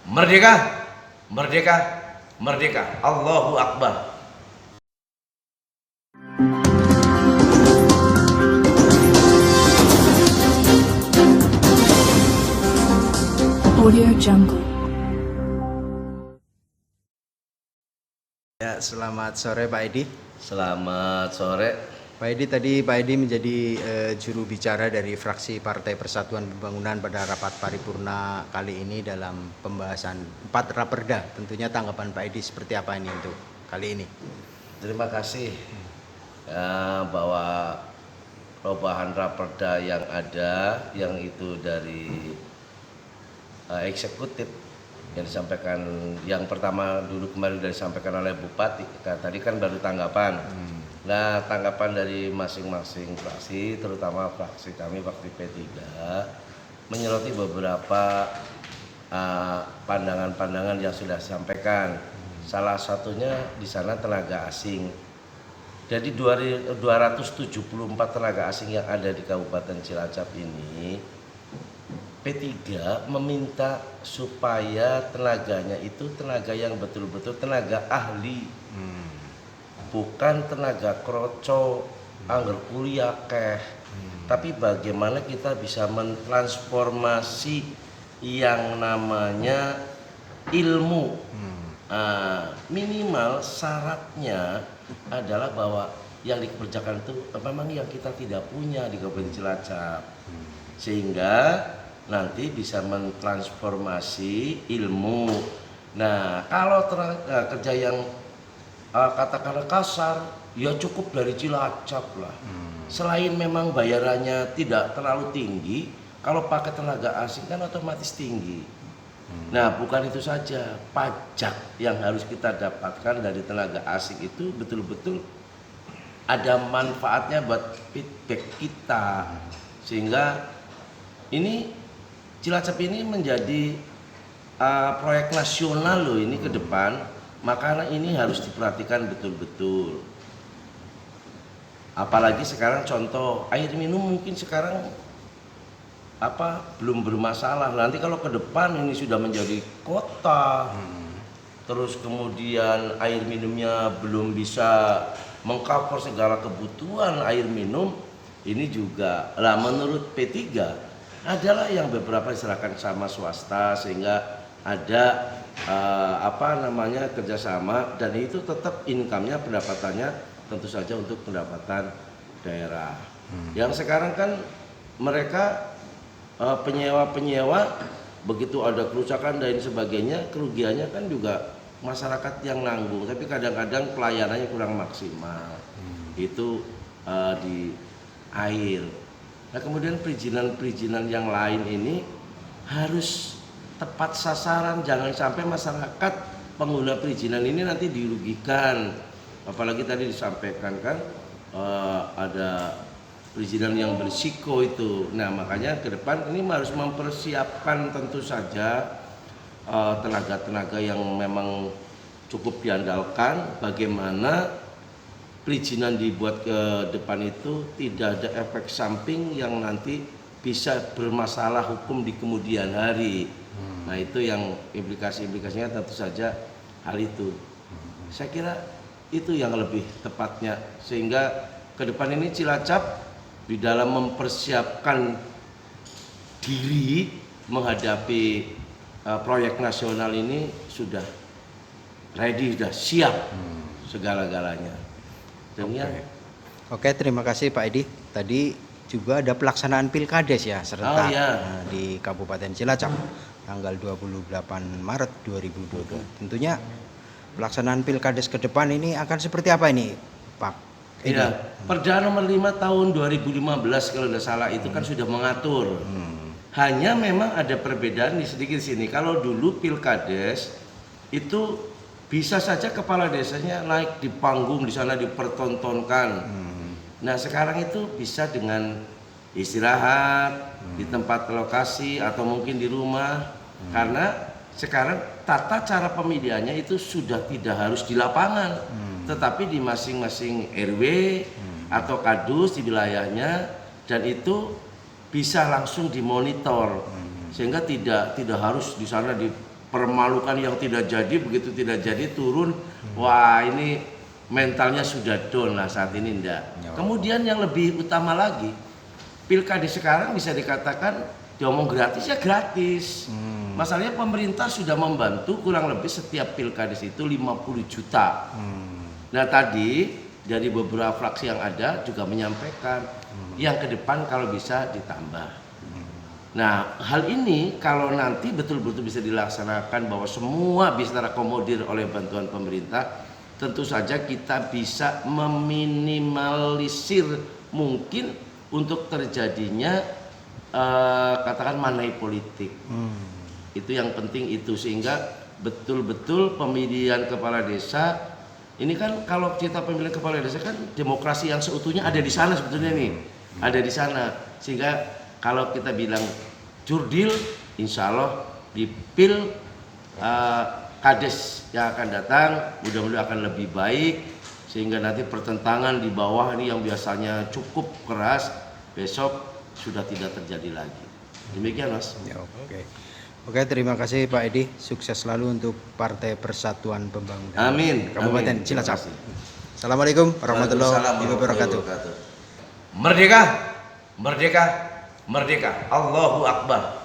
Merdeka, merdeka, merdeka. Allahu Akbar. Audio Jungle. Ya, selamat sore Pak Edi. Selamat sore. Pak Edi, tadi Pak Edi menjadi juru bicara dari fraksi Partai Persatuan Pembangunan pada rapat paripurna kali ini dalam pembahasan 4 raperda. Tentunya tanggapan Pak Edi seperti apa ini untuk kali ini? Terima kasih bahwa perubahan raperda yang ada, yang itu dari eksekutif yang disampaikan, yang pertama dulu kemarin sudah disampaikan oleh Bupati, tadi kan baru tanggapan. Nah, tanggapan dari masing-masing fraksi, terutama fraksi kami, fraksi P3, menyoroti beberapa pandangan-pandangan yang sudah disampaikan. Salah satunya di sana tenaga asing. Jadi 274 tenaga asing yang ada di Kabupaten Cilacap ini, P3 meminta supaya tenaganya itu tenaga yang betul-betul tenaga ahli, bukan tenaga kroco, angger kuliah keh, tapi bagaimana kita bisa mentransformasi yang namanya ilmu. Minimal syaratnya adalah bahwa yang dikerjakan itu memang yang kita tidak punya di Kabupaten Cilacap, sehingga nanti bisa mentransformasi ilmu. Nah, kalau kerja yang katakanlah kasar, ya cukup dari Cilacap lah. Selain memang bayarannya tidak terlalu tinggi, kalau pakai tenaga asing kan otomatis tinggi. Nah, bukan itu saja, pajak yang harus kita dapatkan dari tenaga asing itu betul-betul ada manfaatnya buat feedback kita, sehingga ini Cilacap ini menjadi proyek nasional loh ini ke depan, makanya ini harus diperhatikan betul-betul. Apalagi sekarang contoh air minum mungkin sekarang belum bermasalah. Nanti kalau ke depan ini sudah menjadi kota, terus kemudian air minumnya belum bisa mengcover segala kebutuhan air minum, ini juga lah menurut P3 adalah yang beberapa diserahkan sama swasta, sehingga ada kerjasama, dan itu tetap income-nya, pendapatannya tentu saja untuk pendapatan daerah. Yang sekarang kan mereka penyewa-penyewa, begitu ada kerusakan dan sebagainya, kerugiannya kan juga masyarakat yang nanggung, tapi kadang-kadang pelayanannya kurang maksimal. Itu di air. Nah, kemudian perizinan-perizinan yang lain ini harus tepat sasaran, jangan sampai masyarakat pengguna perizinan ini nanti dirugikan. Apalagi tadi disampaikan kan ada perizinan yang berisiko itu. Nah, makanya ke depan ini harus mempersiapkan tentu saja tenaga-tenaga yang memang cukup diandalkan, bagaimana perizinan dibuat ke depan itu tidak ada efek samping yang nanti bisa bermasalah hukum di kemudian hari. Nah, itu yang implikasi-implikasinya tentu saja hal itu. Saya kira itu yang lebih tepatnya, sehingga ke depan ini Cilacap di dalam mempersiapkan diri menghadapi proyek nasional ini sudah ready, sudah siap segala-galanya. Oke, terima kasih Pak Edi. Tadi juga ada pelaksanaan Pilkades ya serentak di Kabupaten Cilacap tanggal 28 Maret 2022. Tentunya pelaksanaan Pilkades ke depan ini akan seperti apa ini, Pak Edi? Ya, Perda nomor 5 tahun 2015 kalau tidak salah itu kan sudah mengatur. Hanya memang ada perbedaan di sedikit sini. Kalau dulu Pilkades itu bisa saja kepala desanya naik di panggung di sana dipertontonkan. Nah, sekarang itu bisa dengan istirahat di tempat lokasi atau mungkin di rumah, karena sekarang tata cara pemilihannya itu sudah tidak harus di lapangan, tetapi di masing-masing RW atau kadus di wilayahnya, dan itu bisa langsung dimonitor, sehingga tidak harus di sana di permalukan yang tidak jadi, begitu tidak jadi turun, wah ini mentalnya sudah down lah saat ini enggak. Kemudian yang lebih utama lagi, pilkades sekarang bisa dikatakan diomong gratis ya gratis. Masalahnya pemerintah sudah membantu kurang lebih setiap pilkades itu 50 juta. Nah tadi dari beberapa fraksi yang ada juga menyampaikan yang ke depan kalau bisa ditambah. Nah, hal ini kalau nanti betul-betul bisa dilaksanakan bahwa semua bisa terakomodir oleh bantuan pemerintah, tentu saja kita bisa meminimalisir mungkin untuk terjadinya katakan money politik. Itu yang penting itu, sehingga betul-betul pemilihan kepala desa ini kan, kalau kita pemilihan kepala desa kan demokrasi yang seutuhnya ada di sana sebetulnya nih, ada di sana, sehingga kalau kita bilang jurdil, insya Allah di kades yang akan datang mudah-mudahan akan lebih baik, sehingga nanti pertentangan di bawah ini yang biasanya cukup keras besok sudah tidak terjadi lagi. Demikian Mas. Ya, Oke, terima kasih Pak Edi. Sukses selalu untuk Partai Persatuan Pembangunan Amin. Kabupaten Cilacap. Assalamualaikum warahmatullahi wabarakatuh. Merdeka, merdeka, merdeka. Allahu Akbar.